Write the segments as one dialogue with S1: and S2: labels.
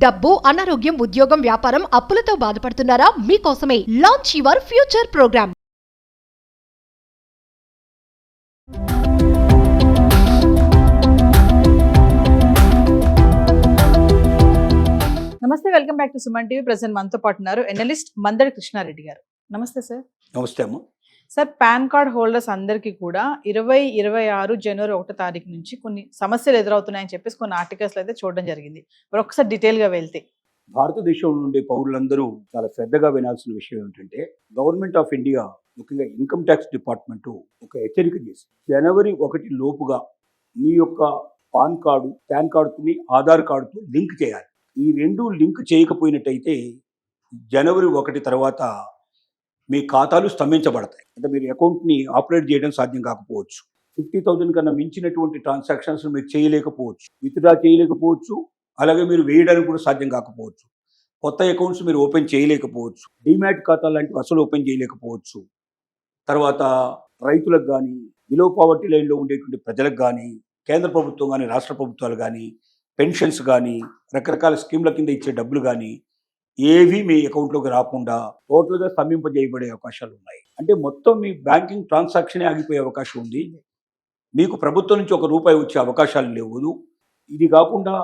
S1: డబ్బు, అనారోగ్యం, ఉద్యోగం, వ్యాపారం, అప్పులతో బాధపడుతున్నారా? మీకోసమే లాంచ్ యువర్ ఫ్యూచర్ ప్రోగ్రామ్.
S2: నమస్తే, welcome back to Suman TV. Present మనతో పాటు ఉన్నారు ఎనలిస్ట్ మందడి కృష్ణారెడ్డి గారు. నమస్తే సార్.
S3: నమస్తే అమ్మ.
S2: సార్, పాన్ కార్డ్ హోల్డర్స్ అందరికీ కూడా 2026 జనవరి 1 తారీఖు నుంచి కొన్ని సమస్యలు ఎదురవుతున్నాయని చెప్పేసి కొన్ని ఆర్టికల్స్ అయితే చూడడం జరిగింది. మరి ఒకసారి డీటెయిల్గా వెళ్తే,
S3: భారతదేశంలో ఉండే పౌరులందరూ చాలా శ్రద్ధగా వినాల్సిన విషయం ఏంటంటే, గవర్నమెంట్ ఆఫ్ ఇండియా ముఖ్యంగా ఇన్కమ్ ట్యాక్స్ డిపార్ట్మెంట్ ఒక హెచ్చరిక చేసి జనవరి 1 లోపుగా మీ యొక్క పాన్ కార్డుని ఆధార్ కార్డుతో లింక్ చేయాలి. ఈ రెండు లింక్ చేయకపోయినట్టయితే జనవరి 1 తర్వాత మీ ఖాతాలు స్తంభించబడతాయి. అంటే మీరు అకౌంట్ని ఆపరేట్ చేయడం సాధ్యం కాకపోవచ్చు. 50,000 కన్నా మించినటువంటి ట్రాన్సాక్షన్స్ మీరు చేయలేకపోవచ్చు, విత్డ్రా చేయలేకపోవచ్చు, అలాగే మీరు వేయడానికి కూడా సాధ్యం కాకపోవచ్చు. కొత్త అకౌంట్స్ మీరు ఓపెన్ చేయలేకపోవచ్చు, డిమాట్ ఖాతా లాంటివి అసలు ఓపెన్ చేయలేకపోవచ్చు. తర్వాత రైతులకు కానీ, బిలో పావర్టీ లైన్లో ఉండేటువంటి ప్రజలకు కానీ, కేంద్ర ప్రభుత్వం కానీ, రాష్ట్ర ప్రభుత్వాలు కానీ, పెన్షన్స్ కానీ, రకరకాల స్కీమ్ల కింద ఇచ్చే డబ్బులు కానీ ఏవి మీ అకౌంట్లోకి రాకుండా టోటల్గా స్తంభింపజేయబడే అవకాశాలు ఉన్నాయి. అంటే మొత్తం మీ బ్యాంకింగ్ ట్రాన్సాక్షనే ఆగిపోయే అవకాశం ఉంది. మీకు ప్రభుత్వం నుంచి ₹1 వచ్చే అవకాశాలు లేవు. ఇది కాకుండా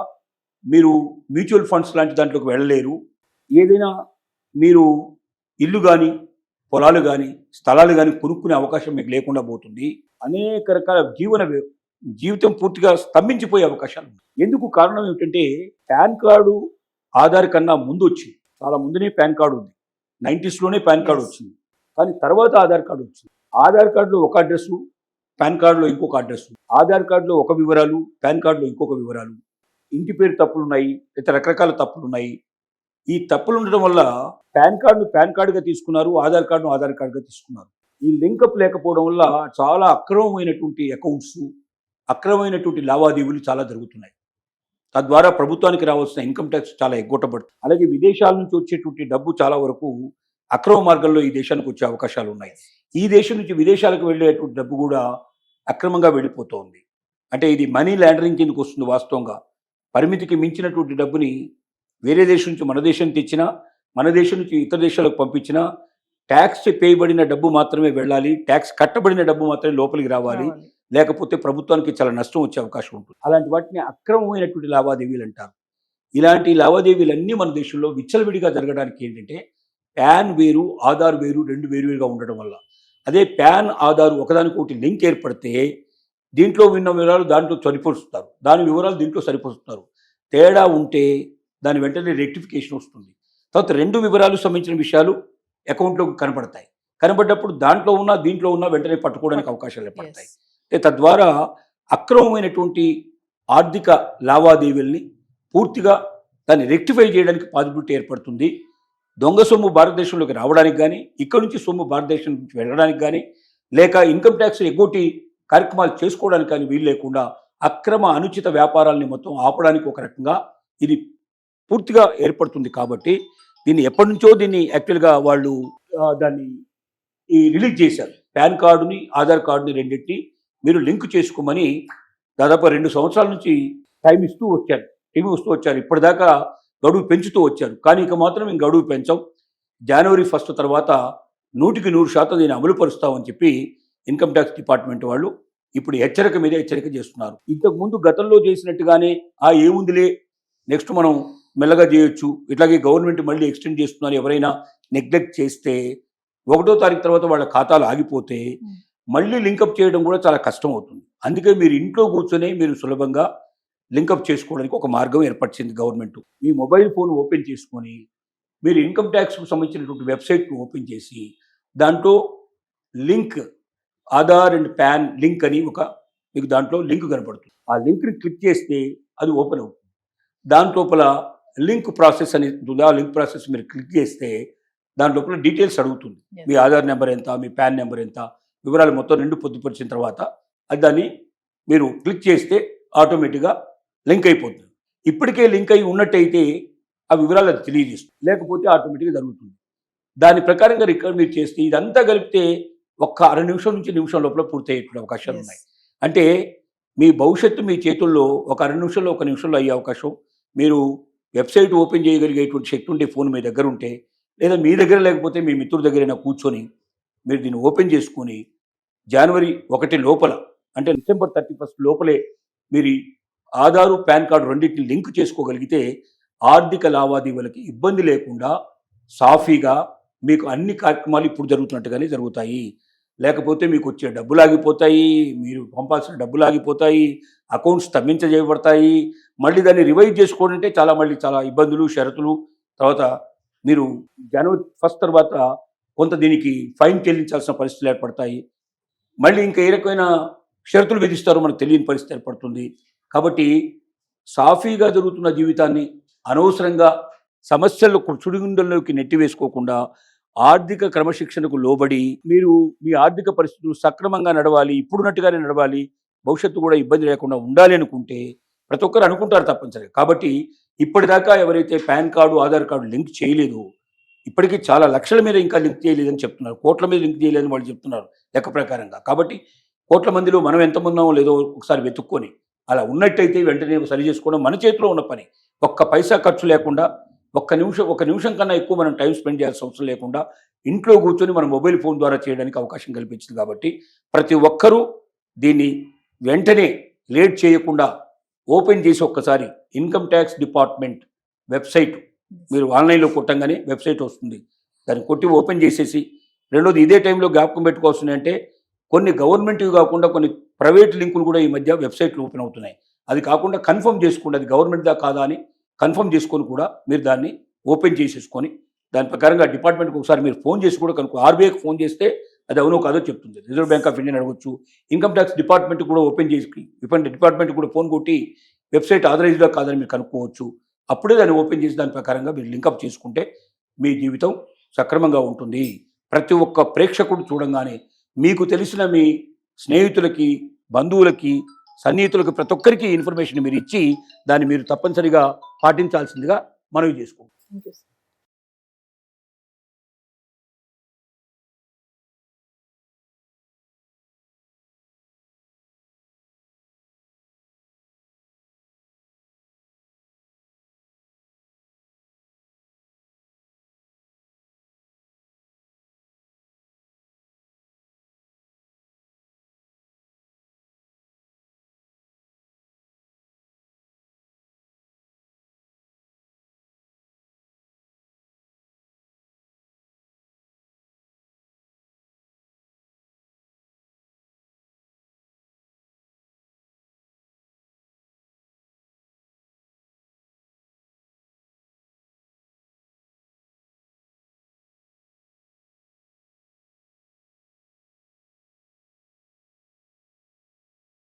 S3: మీరు మ్యూచువల్ ఫండ్స్ లాంటి దాంట్లోకి వెళ్ళలేరు. ఏదైనా మీరు ఇల్లు కానీ, పొలాలు కానీ, స్థలాలు కానీ కొనుక్కునే అవకాశం మీకు లేకుండా పోతుంది. అనేక రకాల జీవితం పూర్తిగా స్తంభించిపోయే అవకాశాలు ఉన్నాయి. ఎందుకు కారణం ఏమిటంటే, పాన్ కార్డు ఆధార్ కన్నా ముందు వచ్చి, చాలా ముందునే పాన్ కార్డు ఉంది. 90sలోనే పాన్ కార్డు వచ్చింది. కానీ తర్వాత ఆధార్ కార్డు వచ్చింది. ఆధార్ కార్డులో ఒక అడ్రస్సు, పాన్ కార్డులో ఇంకొక అడ్రస్సు. ఆధార్ కార్డులో ఒక వివరాలు, పాన్ కార్డులో ఇంకొక వివరాలు. ఇంటి పేరు తప్పులున్నాయి, లేదా రకరకాల తప్పులున్నాయి. ఈ తప్పులు ఉండడం వల్ల పాన్ కార్డుగా తీసుకున్నారు, ఆధార్ కార్డును ఆధార్ కార్డుగా తీసుకున్నారు. ఈ లింకప్ లేకపోవడం వల్ల చాలా అక్రమమైనటువంటి అకౌంట్స్, అక్రమమైనటువంటి లావాదేవీలు చాలా జరుగుతున్నాయి. తద్వారా ప్రభుత్వానికి రావాల్సిన ఇన్కమ్ ట్యాక్స్ చాలా ఎగ్గొట్టబడుతుంది. అలాగే విదేశాల నుంచి వచ్చేటువంటి డబ్బు చాలా వరకు అక్రమ మార్గంలో ఈ దేశానికి వచ్చే అవకాశాలు ఉన్నాయి. ఈ దేశం నుంచి విదేశాలకు వెళ్ళేటువంటి డబ్బు కూడా అక్రమంగా వెళ్ళిపోతుంది. అంటే ఇది మనీ లాండరింగ్ కిందకు వస్తుంది. వాస్తవంగా పరిమితికి మించినటువంటి డబ్బుని వేరే దేశం నుంచి మన దేశం తెచ్చినా, మన దేశం నుంచి ఇతర దేశాలకు పంపించినా ట్యాక్స్ పేయబడిన డబ్బు మాత్రమే వెళ్ళాలి, ట్యాక్స్ కట్టబడిన డబ్బు మాత్రమే లోపలికి రావాలి. లేకపోతే ప్రభుత్వానికి చాలా నష్టం వచ్చే అవకాశం ఉంటుంది. అలాంటి వాటిని అక్రమమైనటువంటి లావాదేవీలు అంటారు. ఇలాంటి లావాదేవీలన్నీ మన దేశంలో విచ్చలవిడిగా జరగడానికి ఏంటంటే, పాన్ వేరు, ఆధార్ వేరు, రెండు వేరుగా ఉండడం వల్ల. అదే పాన్, ఆధార్ ఒకదానికొకటి లింక్ ఏర్పడితే దీంట్లో ఉన్న వివరాలు దాంట్లో సరిపోతున్నారు, దాని వివరాలు దీంట్లో సరిపోతున్నారు. తేడా ఉంటే దాని వెంటనే రెక్టిఫికేషన్ వస్తుంది. తర్వాత రెండు వివరాలు సంబంధించిన విషయాలు అకౌంట్లోకి కనపడతాయి. కనపడ్డప్పుడు దాంట్లో ఉన్న దీంట్లో ఉన్న వెంటనే పట్టుకోవడానికి అవకాశాలు ఏర్పడతాయి. తద్వారా అక్రమమైనటువంటి ఆర్థిక లావాదేవీల్ని పూర్తిగా దాన్ని రెక్టిఫై చేయడానికి పాసిబిలిటీ ఏర్పడుతుంది. దొంగ సొమ్ము భారతదేశంలోకి రావడానికి కానీ, ఇక్కడ నుంచి సొమ్ము భారతదేశం నుంచి వెళ్ళడానికి కానీ, లేక ఇన్కమ్ ట్యాక్స్ ఎగ్గొట్టి కార్యక్రమాలు చేసుకోవడానికి కానీ వీలు లేకుండా అక్రమ అనుచిత వ్యాపారాలని మొత్తం ఆపడానికి ఒక రకంగా ఇది పూర్తిగా ఏర్పడుతుంది. కాబట్టి దీన్ని ఎప్పటి నుంచో యాక్చువల్గా వాళ్ళు దాన్ని రిలీజ్ చేశారు. పాన్ కార్డుని, ఆధార్ కార్డుని రెండింటిని మీరు లింక్ చేసుకోమని దాదాపు 2 సంవత్సరాల నుంచి టైం ఇస్తూ వచ్చారు. ఇప్పటిదాకా గడువు పెంచుతూ వచ్చారు. కానీ ఇక మాత్రం ఇంక గడువు పెంచాం. జనవరి 1 తర్వాత 100% దీన్ని అమలు పరుస్తామని చెప్పి ఇన్కమ్ ట్యాక్స్ డిపార్ట్మెంట్ వాళ్ళు ఇప్పుడు హెచ్చరిక మీద హెచ్చరిక చేస్తున్నారు. ఇంతకుముందు గతంలో చేసినట్టుగానే ఏముందిలే, నెక్స్ట్ మనం మెల్లగా చేయొచ్చు, ఇట్లాగే గవర్నమెంట్ మళ్ళీ ఎక్స్టెండ్ చేస్తున్నారు, ఎవరైనా నెగ్లెక్ట్ చేస్తే 1వ తారీఖు తర్వాత వాళ్ళ ఖాతాలు ఆగిపోతే మళ్ళీ లింకప్ చేయడం కూడా చాలా కష్టం అవుతుంది. అందుకే మీరు ఇంట్లో కూర్చొని మీరు సులభంగా లింకప్ చేసుకోవడానికి ఒక మార్గం ఏర్పరిచింది గవర్నమెంట్. మీ మొబైల్ ఫోన్ ఓపెన్ చేసుకొని మీరు ఇన్కమ్ ట్యాక్స్కు సంబంధించినటువంటి వెబ్సైట్ను ఓపెన్ చేసి దాంట్లో link Aadhaar and pan link అని మీకు దాంట్లో లింక్ కనపడుతుంది. ఆ లింక్ని క్లిక్ చేస్తే అది ఓపెన్ అవుతుంది. దాని లోపల లింక్ ప్రాసెస్ అని ఉంటుంది. ఆ లింక్ ప్రాసెస్ మీరు క్లిక్ చేస్తే దాని లోపల డీటెయిల్స్ అడుగుతుంది. మీ ఆధార్ నెంబర్ ఎంత, మీ పాన్ నెంబర్ ఎంత, వివరాలు మొత్తం 2 పొందుపరిచిన తర్వాత దాన్ని మీరు క్లిక్ చేస్తే ఆటోమేటిక్గా లింక్ అయిపోతుంది. ఇప్పటికే లింక్ అయి ఉన్నట్టయితే ఆ వివరాలు అది తెలియజేస్తుంది, లేకపోతే ఆటోమేటిక్గా జరుగుతుంది. దాని ప్రకారంగా రికార్డ్ మీరు చేస్తే ఇదంతా కలిపితే ఒక్క అర నిమిషం నుంచి నిమిషం లోపల పూర్తయ్యేటువంటి అవకాశాలు ఉన్నాయి. అంటే మీ భవిష్యత్తు మీ చేతుల్లో ఒక అర నిమిషంలో, 1 నిమిషంలో అయ్యే అవకాశం. మీరు వెబ్సైట్ ఓపెన్ చేయగలిగేటువంటి శక్తి ఉంటే ఫోన్ మీ దగ్గర ఉంటే, లేదా మీ దగ్గర లేకపోతే మీ మిత్రుడి దగ్గరైనా కూర్చొని మీరు దీన్ని ఓపెన్ చేసుకొని జనవరి 1 లోపల అంటే డిసెంబర్ 31 లోపలే మీరు ఈ ఆధారు పాన్ కార్డు రెండింటిని లింక్ చేసుకోగలిగితే ఆర్థిక లావాదేవీలకి ఇబ్బంది లేకుండా సాఫీగా మీకు అన్ని కార్యక్రమాలు ఇప్పుడు జరుగుతున్నట్టుగానే జరుగుతాయి. లేకపోతే మీకు వచ్చే డబ్బులు ఆగిపోతాయి, మీరు పంపాల్సిన డబ్బులు ఆగిపోతాయి, అకౌంట్స్ స్తంభించజేయబడతాయి. మళ్ళీ దాన్ని రివైజ్ చేసుకోవడం అంటే చాలా ఇబ్బందులు, షరతులు. తర్వాత మీరు జనవరి 1 తర్వాత కొంత దీనికి ఫైన్ చెల్లించాల్సిన పరిస్థితులు ఏర్పడతాయి. మళ్ళీ ఇంకా ఏ రకమైన షరతులు విధిస్తారో మనకు తెలియని పరిస్థితి ఏర్పడుతుంది. కాబట్టి సాఫీగా జరుగుతున్న జీవితాన్ని అనవసరంగా సమస్యలు సుడిగుండంలోకి నెట్టివేసుకోకుండా ఆర్థిక క్రమశిక్షణకు లోబడి మీరు మీ ఆర్థిక పరిస్థితులు సక్రమంగా నడవాలి, ఇప్పుడున్నట్టుగానే నడవాలి, భవిష్యత్తు కూడా ఇబ్బంది లేకుండా ఉండాలి అనుకుంటే ప్రతి ఒక్కరు అనుకుంటారు తప్పనిసరిగా. కాబట్టి ఇప్పటిదాకా ఎవరైతే PAN card, Aadhaar card link చేయలేదో ఇప్పటికీ చాలా లక్షల మీద ఇంకా లింక్ చేయలేదని చెప్తున్నారు, కోట్ల మీద లింక్ చేయలేదని వాళ్ళు చెప్తున్నారు లెక్క ప్రకారంగా. కాబట్టి కోట్ల మందిలో మనం ఎంతమంది ఉన్నామో లేదో ఒకసారి వెతుక్కొని అలా ఉన్నట్టయితే వెంటనే సరి చేసుకోవడం మన చేతిలో ఉన్న పని. ఒక్క పైసా ఖర్చు లేకుండా ఒక నిమిషం కన్నా ఎక్కువ మనం టైం స్పెండ్ చేయాల్సిన అవసరం లేకుండా ఇంట్లో కూర్చొని మన మొబైల్ ఫోన్ ద్వారా చేయడానికి అవకాశం కల్పించింది. కాబట్టి ప్రతి ఒక్కరూ దీన్ని వెంటనే లేట్ చేయకుండా ఓపెన్ చేసి ఒక్కసారి ఇన్కమ్ ట్యాక్స్ డిపార్ట్మెంట్ వెబ్సైట్ మీరు ఆన్లైన్లో కొట్టంగానే వెబ్సైట్ వస్తుంది, దాన్ని కొట్టి ఓపెన్ చేసేసి రెండోది ఇదే టైంలో జ్ఞాపకం పెట్టుకోవాల్సింది అంటే కొన్ని గవర్నమెంట్వి కాకుండా కొన్ని ప్రైవేట్ లింకులు కూడా ఈ మధ్య వెబ్సైట్లు ఓపెన్ అవుతున్నాయి. అది కాకుండా కన్ఫర్మ్ చేసుకోండి అది గవర్నమెంట్దా కాదా అని కన్ఫర్మ్ చేసుకొని కూడా మీరు దాన్ని ఓపెన్ చేసేసుకొని దాని ప్రకారంగా డిపార్ట్మెంట్కి ఒకసారి మీరు ఫోన్ చేసి కూడా కనుక ఆర్బీఐకి ఫోన్ చేస్తే అది అవునో కాదో చెప్తుంది. రిజర్వ్ బ్యాంక్ ఆఫ్ ఇండియా అడగొచ్చు, ఇన్కమ్ ట్యాక్స్ డిపార్ట్మెంట్ కూడా ఓపెన్ చేసి డిపార్ట్మెంట్ కూడా ఫోన్ కొట్టి వెబ్సైట్ ఆథరైజ్డా కాదని మీరు కనుక్కోవచ్చు. అప్పుడే దాన్ని ఓపెన్ చేసి దాని ప్రకారంగా మీరు లింకప్ చేసుకుంటే మీ జీవితం సక్రమంగా ఉంటుంది. ప్రతి ఒక్క ప్రేక్షకుడు చూడంగానే మీకు తెలిసిన మీ స్నేహితులకి, బంధువులకి, సన్నిహితులకు ప్రతి ఒక్కరికి ఇన్ఫర్మేషన్ మీరు ఇచ్చి దాన్ని మీరు తప్పనిసరిగా పాటించాల్సిందిగా మనవి చేసుకోండి.
S2: Thank you.